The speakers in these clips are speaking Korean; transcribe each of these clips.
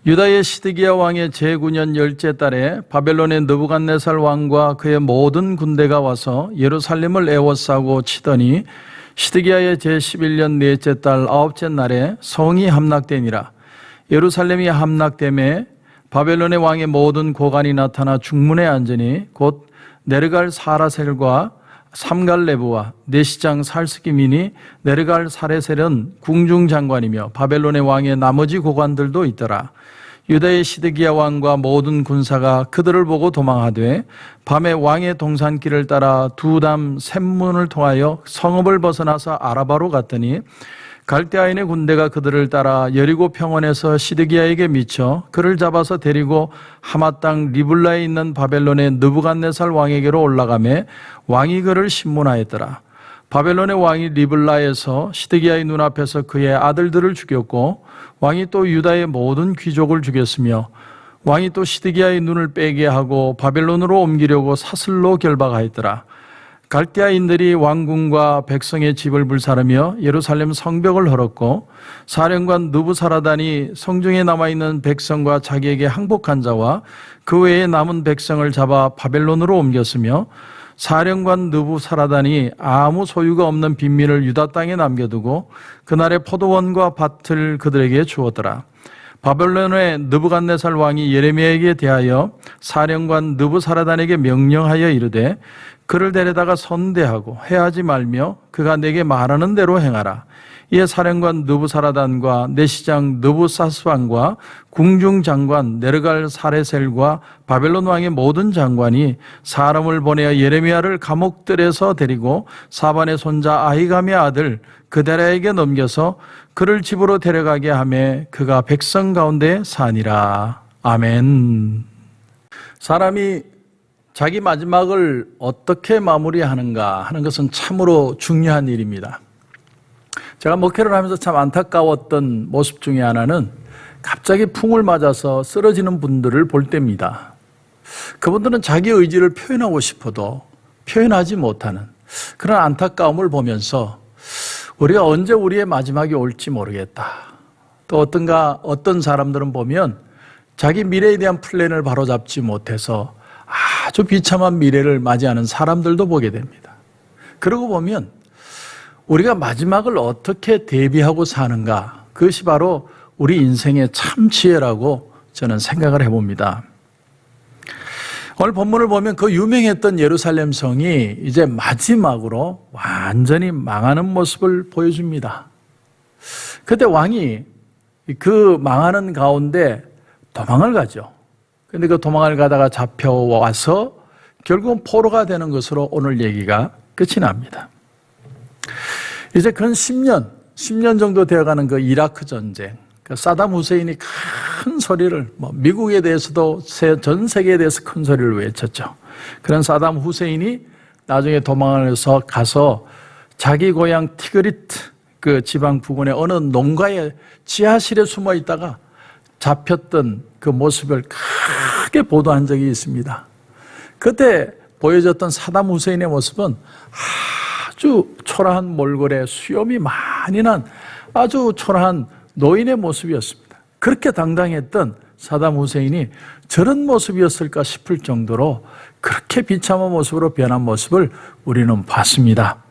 유다의 시드기야 왕의 제9년 10째 달에 바벨론의 느부갓네살 왕과 그의 모든 군대가 와서 예루살렘을 에워싸고 치더니 시드기야의 제11년 넷째 달 9째 날에 성이 함락되니라. 예루살렘이 함락됨에 바벨론의 왕의 모든 고관이 나타나 중문에 앉으니 곧 네르갈 사라셀과 삼갈레브와 내시장 살스기민이 네르갈 사레셀은 궁중장관이며 바벨론의 왕의 나머지 고관들도 있더라. 유다의 시드기야 왕과 모든 군사가 그들을 보고 도망하되 밤에 왕의 동산길을 따라 두담 샘문을 통하여 성읍을 벗어나서 아라바로 갔더니 갈대아인의 군대가 그들을 따라 여리고 평원에서 시드기야에게 미쳐 그를 잡아서 데리고 하맛 땅 리블라에 있는 바벨론의 느부갓네살 왕에게로 올라가매 왕이 그를 신문하였더라. 바벨론의 왕이 리블라에서 시드기야의 눈앞에서 그의 아들들을 죽였고 왕이 또 유다의 모든 귀족을 죽였으며 왕이 또 시드기야의 눈을 빼게 하고 바벨론으로 옮기려고 사슬로 결박하였더라. 갈대아인들이 왕궁과 백성의 집을 불사르며 예루살렘 성벽을 헐었고 사령관 느부사라단이 성중에 남아있는 백성과 자기에게 항복한 자와 그 외에 남은 백성을 잡아 바벨론으로 옮겼으며 사령관 느부사라단이 아무 소유가 없는 빈민을 유다 땅에 남겨두고 그날의 포도원과 밭을 그들에게 주었더라. 바벨론의 느부갓네살 왕이 예레미야에게 대하여 사령관 느부사라단에게 명령하여 이르되 그를 데려다가 선대하고 해하지 말며 그가 내게 말하는 대로 행하라. 이에 사령관 느부사라단과 내시장 느부사스반과 궁중장관 네르갈 사레셀과 바벨론 왕의 모든 장관이 사람을 보내어 예레미야를 감옥들에서 데리고 사반의 손자 아히감의 아들 그데라에게 넘겨서 그를 집으로 데려가게 하매 그가 백성 가운데 사니라. 아멘. 사람이 자기 마지막을 어떻게 마무리하는가 하는 것은 참으로 중요한 일입니다. 제가 목회를 하면서 참 안타까웠던 모습 중에 하나는 갑자기 풍을 맞아서 쓰러지는 분들을 볼 때입니다. 그분들은 자기 의지를 표현하고 싶어도 표현하지 못하는 그런 안타까움을 보면서 우리가 언제 우리의 마지막이 올지 모르겠다. 또 어떤 사람들은 보면 자기 미래에 대한 플랜을 바로잡지 못해서 아주 비참한 미래를 맞이하는 사람들도 보게 됩니다. 그러고 보면 우리가 마지막을 어떻게 대비하고 사는가, 그것이 바로 우리 인생의 참 지혜라고 저는 생각을 해봅니다. 오늘 본문을 보면 그 유명했던 예루살렘 성이 이제 마지막으로 완전히 망하는 모습을 보여줍니다. 그때 왕이 그 망하는 가운데 도망을 가죠. 그런데 그 도망을 가다가 잡혀와서 결국은 포로가 되는 것으로 오늘 얘기가 끝이 납니다. 이제 근 10년 정도 되어가는 그 이라크 전쟁, 그 사담 후세인이 큰 소리를, 미국에 대해서도 전 세계에 대해서 큰 소리를 외쳤죠. 그런 사담 후세인이 나중에 도망을 해서 가서 자기 고향 티그리트 그 지방 부근의 어느 농가의 지하실에 숨어 있다가 잡혔던 그 모습을 크게 보도한 적이 있습니다. 그때 보여졌던 사담 후세인의 모습은 아주 초라한 몰골에 수염이 많이 난 아주 초라한 노인의 모습이었습니다. 그렇게 당당했던 사담 후세인이 저런 모습이었을까 싶을 정도로 그렇게 비참한 모습으로 변한 모습을 우리는 봤습니다.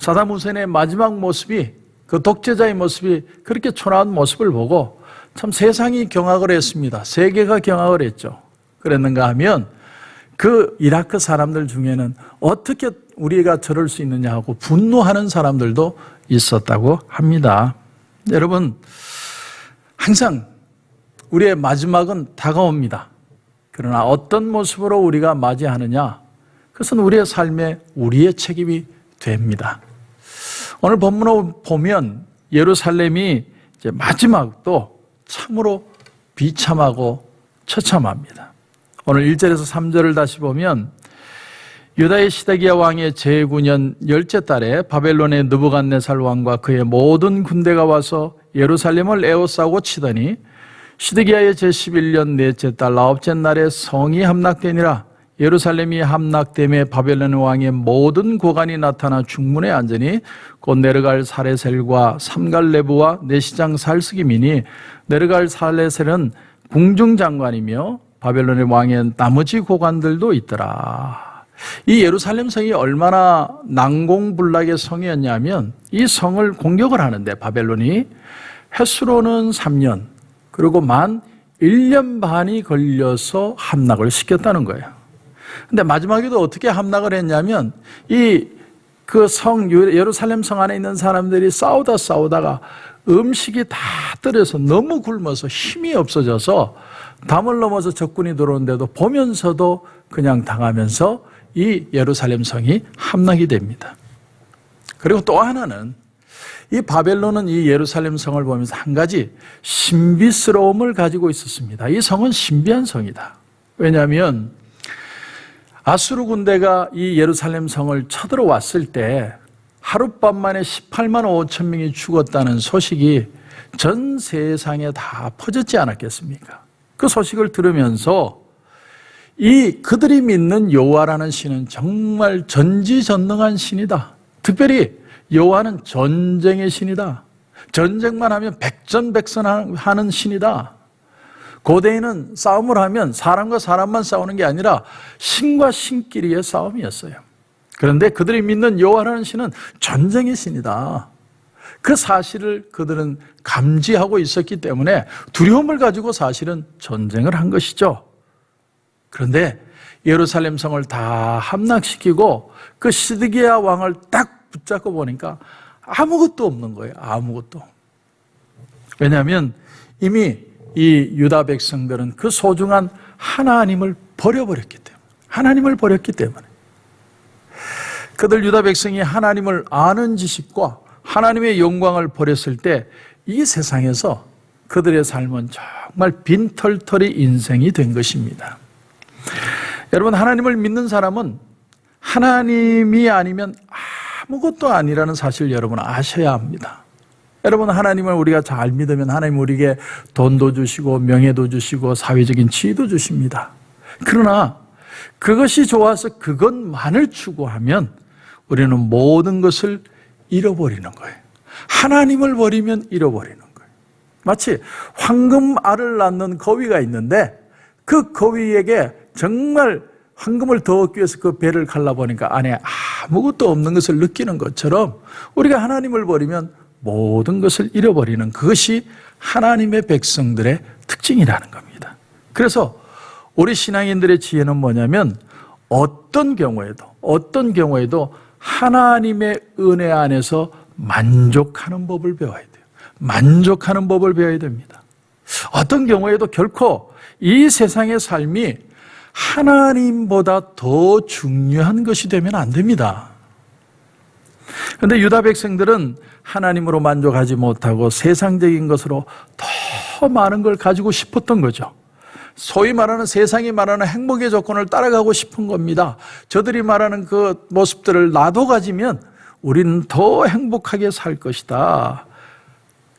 사담 후세인의 마지막 모습이, 그 독재자의 모습이 그렇게 초라한 모습을 보고 참 세상이 경악을 했습니다. 세계가 경악을 했죠. 그랬는가 하면 그 이라크 사람들 중에는 어떻게 우리가 저럴 수 있느냐 하고 분노하는 사람들도 있었다고 합니다. 여러분, 항상 우리의 마지막은 다가옵니다. 그러나 어떤 모습으로 우리가 맞이하느냐, 그것은 우리의 삶에 우리의 책임이 됩니다. 오늘 본문을 보면 예루살렘이 이제 마지막도 참으로 비참하고 처참합니다. 오늘 1절에서 3절을 다시 보면 유다의 시드기야 왕의 제9년 10째 달에 바벨론의 느부갓네살 왕과 그의 모든 군대가 와서 예루살렘을 에워싸고 치더니 시드기야의 제11년 넷째 달 9째 날에 성이 함락되니라. 예루살렘이 함락됨에 바벨론 왕의 모든 고관이 나타나 중문에 앉으니 곧 네르갈 사레셀과 삼갈레브와 내시장 살스기민이 네르갈 사레셀은 궁중장관이며 바벨론의 왕의 나머지 고관들도 있더라. 이 예루살렘 성이 얼마나 난공불락의 성이었냐면 이 성을 공격을 하는데 바벨론이 햇수로는 3년 그리고 만 1년 반이 걸려서 함락을 시켰다는 거예요. 근데 마지막에도 어떻게 함락을 했냐면 그 성 예루살렘 성 안에 있는 사람들이 싸우다가 음식이 다 떨어져서 너무 굶어서 힘이 없어져서 담을 넘어서 적군이 들어오는데도 보면서도 그냥 당하면서 이 예루살렘 성이 함락이 됩니다. 그리고 또 하나는 이 바벨론은 이 예루살렘 성을 보면서 한 가지 신비스러움을 가지고 있었습니다. 이 성은 신비한 성이다. 왜냐하면 아수르 군대가 이 예루살렘 성을 쳐들어왔을 때 하룻밤 만에 18만 5천 명이 죽었다는 소식이 전 세상에 다 퍼졌지 않았겠습니까? 그 소식을 들으면서 그들이 믿는 여호와라는 신은 정말 전지전능한 신이다. 특별히 여호와는 전쟁의 신이다. 전쟁만 하면 백전백선하는 신이다. 고대에는 싸움을 하면 사람과 사람만 싸우는 게 아니라 신과 신끼리의 싸움이었어요. 그런데 그들이 믿는 여호와라는 신은 전쟁의 신이다. 그 사실을 그들은 감지하고 있었기 때문에 두려움을 가지고 사실은 전쟁을 한 것이죠. 그런데 예루살렘 성을 다 함락시키고 그 시드기야 왕을 딱 붙잡고 보니까 아무것도 없는 거예요. 아무것도. 왜냐하면 이미 이 유다 백성들은 그 소중한 하나님을 버렸기 때문에 그들 유다 백성이 하나님을 아는 지식과 하나님의 영광을 버렸을 때 이 세상에서 그들의 삶은 정말 빈털터리 인생이 된 것입니다. 여러분, 하나님을 믿는 사람은 하나님이 아니면 아무것도 아니라는 사실을 여러분 아셔야 합니다. 여러분, 하나님을 우리가 잘 믿으면 하나님 우리에게 돈도 주시고 명예도 주시고 사회적인 지위도 주십니다. 그러나 그것이 좋아서 그것만을 추구하면 우리는 모든 것을 잃어버리는 거예요. 하나님을 버리면 잃어버리는 거예요. 마치 황금알을 낳는 거위가 있는데 그 거위에게 정말 황금을 더 얻기 위해서 그 배를 갈라보니까 안에 아무것도 없는 것을 느끼는 것처럼 우리가 하나님을 버리면 모든 것을 잃어버리는 그것이 하나님의 백성들의 특징이라는 겁니다. 그래서 우리 신앙인들의 지혜는 뭐냐면 어떤 경우에도 하나님의 은혜 안에서 만족하는 법을 배워야 돼요. 만족하는 법을 배워야 됩니다. 어떤 경우에도 결코 이 세상의 삶이 하나님보다 더 중요한 것이 되면 안 됩니다. 그런데 유다 백성들은 하나님으로 만족하지 못하고 세상적인 것으로 더 많은 걸 가지고 싶었던 거죠. 소위 말하는 세상이 말하는 행복의 조건을 따라가고 싶은 겁니다. 저들이 말하는 그 모습들을 나도 가지면 우리는 더 행복하게 살 것이다.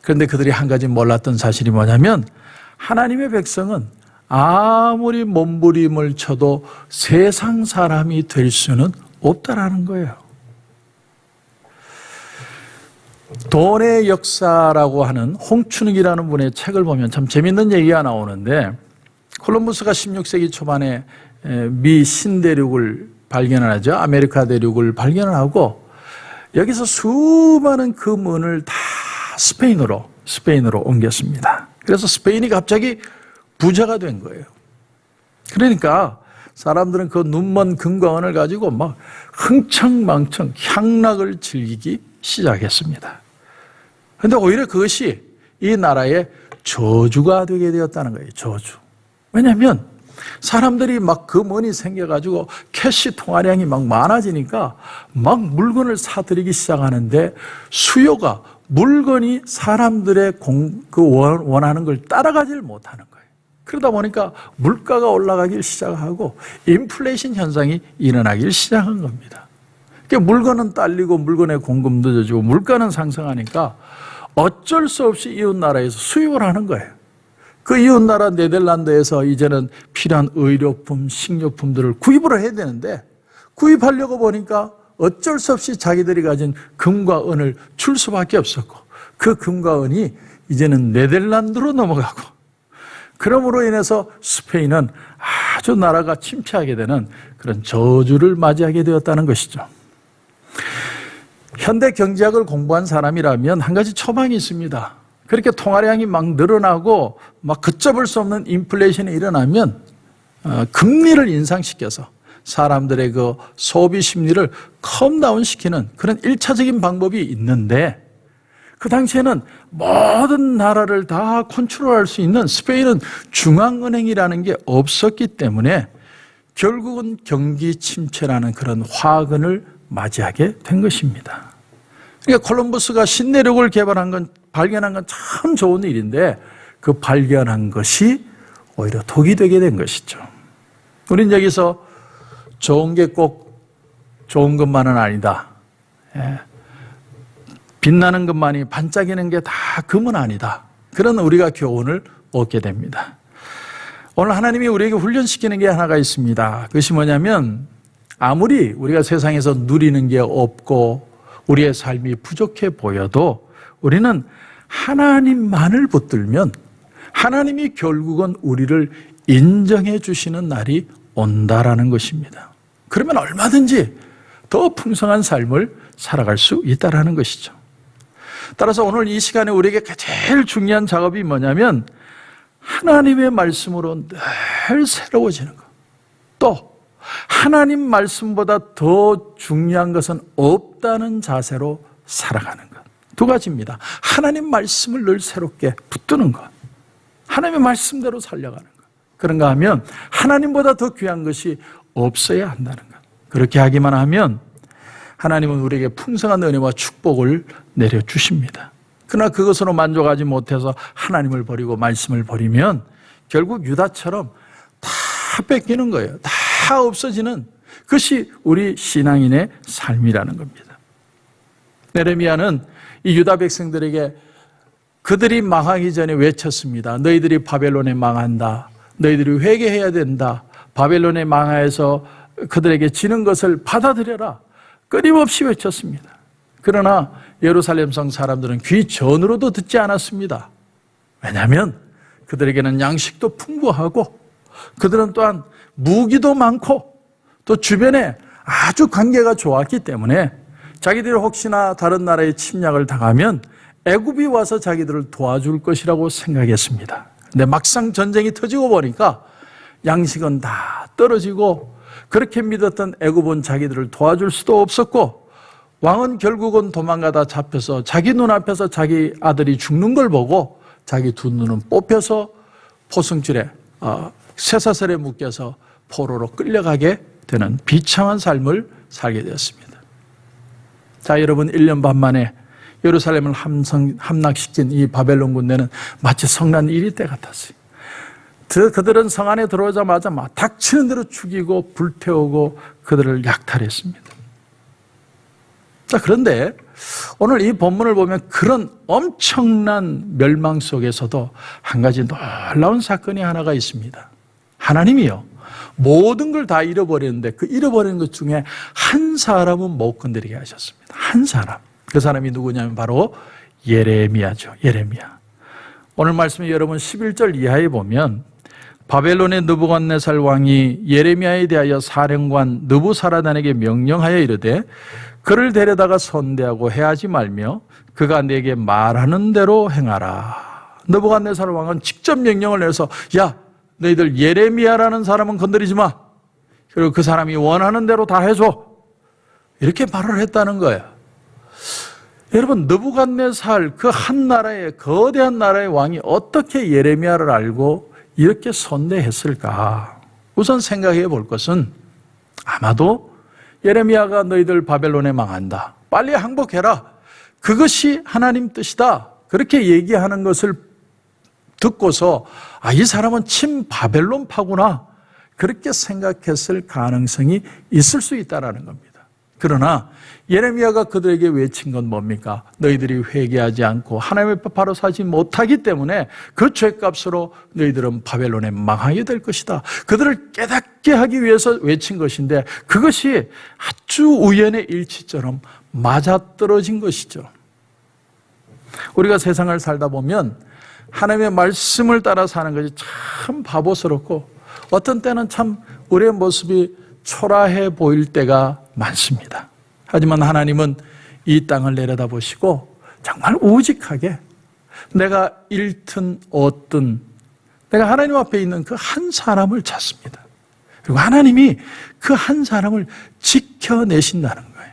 그런데 그들이 한 가지 몰랐던 사실이 뭐냐면 하나님의 백성은 아무리 몸부림을 쳐도 세상 사람이 될 수는 없다라는 거예요. 돈의 역사라고 하는 홍춘욱이라는 분의 책을 보면 참 재밌는 얘기가 나오는데 콜럼버스가 16세기 초반에 미 신대륙을 발견하죠. 아메리카 대륙을 발견하고 여기서 수많은 금은을 다 스페인으로 옮겼습니다. 그래서 스페인이 갑자기 부자가 된 거예요. 그러니까 사람들은 그 눈먼 금광원을 가지고 막 흥청망청 향락을 즐기기 시작했습니다. 그런데 오히려 그것이 이 나라의 저주가 되게 되었다는 거예요. 저주. 왜냐하면 사람들이 막 금원이 생겨가지고 캐시 통화량이 막 많아지니까 막 물건을 사들이기 시작하는데 수요가 물건이 사람들의 원하는 걸 따라가질 못하는 거예요. 그러다 보니까 물가가 올라가기 시작하고 인플레이션 현상이 일어나기 시작한 겁니다. 그러니까 물건은 딸리고 물건의 공급도 늦어지고 물가는 상승하니까 어쩔 수 없이 이웃 나라에서 수입을 하는 거예요. 그 이웃나라 네덜란드에서 이제는 필요한 의료품, 식료품들을 구입을 해야 되는데 구입하려고 보니까 어쩔 수 없이 자기들이 가진 금과 은을 줄 수밖에 없었고 그 금과 은이 이제는 네덜란드로 넘어가고 그러므로 인해서 스페인은 아주 나라가 침체하게 되는 그런 저주를 맞이하게 되었다는 것이죠. 현대 경제학을 공부한 사람이라면 한 가지 처방이 있습니다. 그렇게 통화량이 막 늘어나고 막 걷잡을 수 없는 인플레이션이 일어나면 금리를 인상시켜서 사람들의 그 소비 심리를 컴다운 시키는 그런 1차적인 방법이 있는데 그 당시에는 모든 나라를 다 컨트롤할 수 있는 스페인은 중앙은행이라는 게 없었기 때문에 결국은 경기 침체라는 그런 화근을 맞이하게 된 것입니다. 그러니까 콜럼버스가 신내륙을 발견한 건 참 좋은 일인데 그 발견한 것이 오히려 독이 되게 된 것이죠. 우린 여기서 좋은 게 꼭 좋은 것만은 아니다. 빛나는 것만이 반짝이는 게 다 금은 아니다. 그런 우리가 교훈을 얻게 됩니다. 오늘 하나님이 우리에게 훈련시키는 게 하나가 있습니다. 그것이 뭐냐면 아무리 우리가 세상에서 누리는 게 없고 우리의 삶이 부족해 보여도 우리는 하나님만을 붙들면 하나님이 결국은 우리를 인정해 주시는 날이 온다라는 것입니다. 그러면 얼마든지 더 풍성한 삶을 살아갈 수 있다라는 것이죠. 따라서 오늘 이 시간에 우리에게 제일 중요한 작업이 뭐냐면 하나님의 말씀으로 늘 새로워지는 것. 또 하나님 말씀보다 더 중요한 것은 없다는 자세로 살아가는 것. 두 가지입니다. 하나님 말씀을 늘 새롭게 붙드는 것. 하나님의 말씀대로 살려가는 것. 그런가 하면 하나님보다 더 귀한 것이 없어야 한다는 것. 그렇게 하기만 하면 하나님은 우리에게 풍성한 은혜와 축복을 내려주십니다. 그러나 그것으로 만족하지 못해서 하나님을 버리고 말씀을 버리면 결국 유다처럼 다 뺏기는 거예요. 다 없어지는 그것이 우리 신앙인의 삶이라는 겁니다. 예레미야는 이 유다 백성들에게 그들이 망하기 전에 외쳤습니다. 너희들이 바벨론에 망한다. 너희들이 회개해야 된다. 바벨론에 망하여서 그들에게 지는 것을 받아들여라. 끊임없이 외쳤습니다. 그러나 예루살렘 성 사람들은 귀 전으로도 듣지 않았습니다. 왜냐하면 그들에게는 양식도 풍부하고 그들은 또한 무기도 많고 또 주변에 아주 관계가 좋았기 때문에 자기들이 혹시나 다른 나라의 침략을 당하면 애굽이 와서 자기들을 도와줄 것이라고 생각했습니다. 근데 막상 전쟁이 터지고 보니까 양식은 다 떨어지고 그렇게 믿었던 애굽은 자기들을 도와줄 수도 없었고 왕은 결국은 도망가다 잡혀서 자기 눈앞에서 자기 아들이 죽는 걸 보고 자기 두 눈은 뽑혀서 포승줄에 쇠사슬에 묶여서 포로로 끌려가게 되는 비참한 삶을 살게 되었습니다. 자, 여러분 1년 반 만에 예루살렘을 함락시킨 이 바벨론 군대는 마치 성난 1위 때 같았어요. 그들은 성 안에 들어오자마자 막 닥치는 대로 죽이고 불태우고 그들을 약탈했습니다. 자, 그런데 오늘 이 본문을 보면 그런 엄청난 멸망 속에서도 한 가지 놀라운 사건이 하나가 있습니다. 하나님이요, 모든 걸 다 잃어버렸는데 그 잃어버린 것 중에 한 사람은 못 건드리게 하셨습니다. 한 사람. 그 사람이 누구냐면 바로 예레미야죠. 예레미야. 오늘 말씀에 여러분 11절 이하에 보면 바벨론의 느부갓네살 왕이 예레미야에 대하여 사령관 느부사라단에게 명령하여 이르되 그를 데려다가 선대하고 해하지 말며 그가 내게 말하는 대로 행하라. 느부갓네살 왕은 직접 명령을 내서 야, 너희들 예레미야라는 사람은 건드리지 마. 그리고 그 사람이 원하는 대로 다 해줘. 이렇게 말을 했다는 거예요. 여러분, 느부갓네살 그 한 나라의 거대한 나라의 왕이 어떻게 예레미야를 알고 이렇게 선대했을까? 우선 생각해 볼 것은 아마도 예레미야가 너희들 바벨론에 망한다. 빨리 항복해라. 그것이 하나님 뜻이다. 그렇게 얘기하는 것을 듣고서 이 사람은 친 바벨론파구나. 그렇게 생각했을 가능성이 있을 수 있다는 겁니다. 그러나 예레미야가 그들에게 외친 건 뭡니까? 너희들이 회개하지 않고 하나님의 법 바로 사지 못하기 때문에 그 죄값으로 너희들은 바벨론에 망하게 될 것이다. 그들을 깨닫게 하기 위해서 외친 것인데 그것이 아주 우연의 일치처럼 맞아떨어진 것이죠. 우리가 세상을 살다 보면 하나님의 말씀을 따라 사는 것이 참 바보스럽고 어떤 때는 참 우리의 모습이 초라해 보일 때가 많습니다. 하지만 하나님은 이 땅을 내려다보시고 정말 우직하게 내가 잃든 얻든 내가 하나님 앞에 있는 그 한 사람을 찾습니다. 그리고 하나님이 그 한 사람을 지켜내신다는 거예요.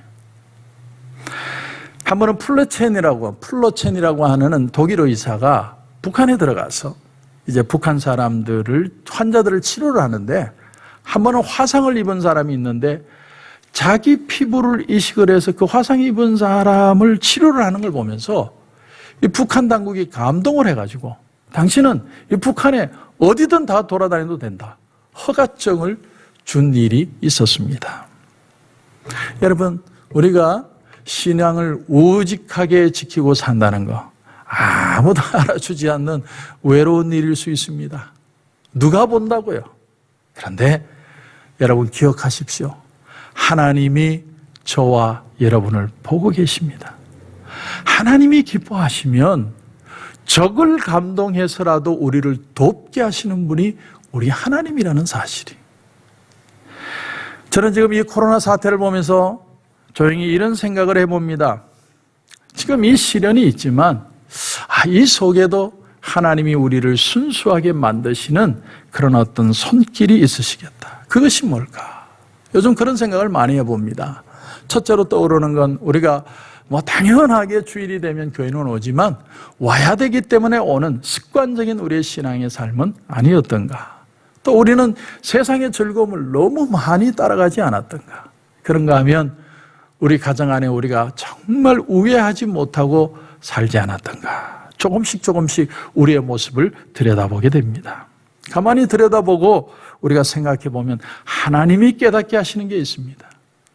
한 번은 플로첸이라고 하는 독일 의사가 북한에 들어가서 이제 북한 사람들을 환자들을 치료를 하는데 한 번은 화상을 입은 사람이 있는데 자기 피부를 이식을 해서 그 화상 입은 사람을 치료를 하는 걸 보면서 이 북한 당국이 감동을 해가지고 당신은 이 북한에 어디든 다 돌아다녀도 된다. 허가증을 준 일이 있었습니다. 여러분, 우리가 신앙을 우직하게 지키고 산다는 거 아무도 알아주지 않는 외로운 일일 수 있습니다. 누가 본다고요? 그런데 여러분 기억하십시오. 하나님이 저와 여러분을 보고 계십니다. 하나님이 기뻐하시면 적을 감동해서라도 우리를 돕게 하시는 분이 우리 하나님이라는 사실이. 저는 지금 이 코로나 사태를 보면서 조용히 이런 생각을 해봅니다. 지금 이 시련이 있지만 이 속에도 하나님이 우리를 순수하게 만드시는 그런 어떤 손길이 있으시겠다. 그것이 뭘까? 요즘 그런 생각을 많이 해봅니다. 첫째로 떠오르는 건 우리가 당연하게 주일이 되면 교회는 오지만 와야 되기 때문에 오는 습관적인 우리의 신앙의 삶은 아니었던가. 또 우리는 세상의 즐거움을 너무 많이 따라가지 않았던가. 그런가 하면 우리 가정 안에 우리가 정말 우애하지 못하고 살지 않았던가. 조금씩 우리의 모습을 들여다보게 됩니다. 가만히 들여다보고 우리가 생각해 보면 하나님이 깨닫게 하시는 게 있습니다.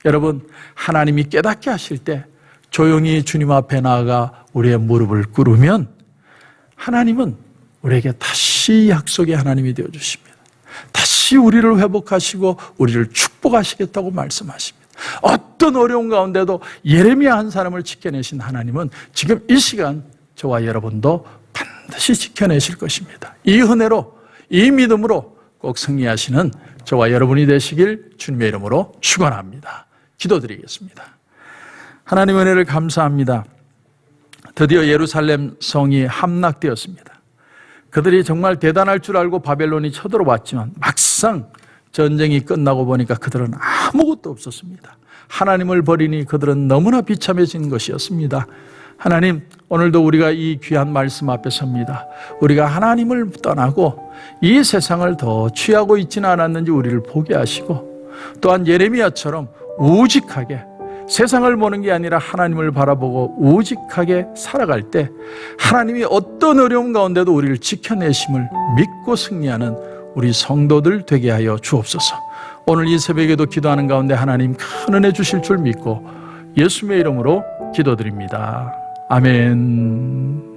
여러분, 하나님이 깨닫게 하실 때 조용히 주님 앞에 나아가 우리의 무릎을 꿇으면 하나님은 우리에게 다시 약속의 하나님이 되어주십니다. 다시 우리를 회복하시고 우리를 축복하시겠다고 말씀하십니다. 어떤 어려운 가운데도 예레미야 한 사람을 지켜내신 하나님은 지금 이 시간 저와 여러분도 반드시 지켜내실 것입니다. 이 은혜로, 이 믿음으로 꼭 승리하시는 저와 여러분이 되시길 주님의 이름으로 축원합니다. 기도드리겠습니다. 하나님 은혜를 감사합니다. 드디어 예루살렘 성이 함락되었습니다. 그들이 정말 대단할 줄 알고 바벨론이 쳐들어왔지만 막상 전쟁이 끝나고 보니까 그들은 아무것도 없었습니다. 하나님을 버리니 그들은 너무나 비참해진 것이었습니다. 하나님, 오늘도 우리가 이 귀한 말씀 앞에 섭니다. 우리가 하나님을 떠나고 이 세상을 더 취하고 있지는 않았는지 우리를 보게 하시고, 또한 예레미야처럼 우직하게 세상을 보는 게 아니라 하나님을 바라보고 우직하게 살아갈 때 하나님이 어떤 어려움 가운데도 우리를 지켜내심을 믿고 승리하는 우리 성도들 되게 하여 주옵소서. 오늘 이 새벽에도 기도하는 가운데 하나님 큰 은혜 주실 줄 믿고 예수님의 이름으로 기도드립니다. 아멘.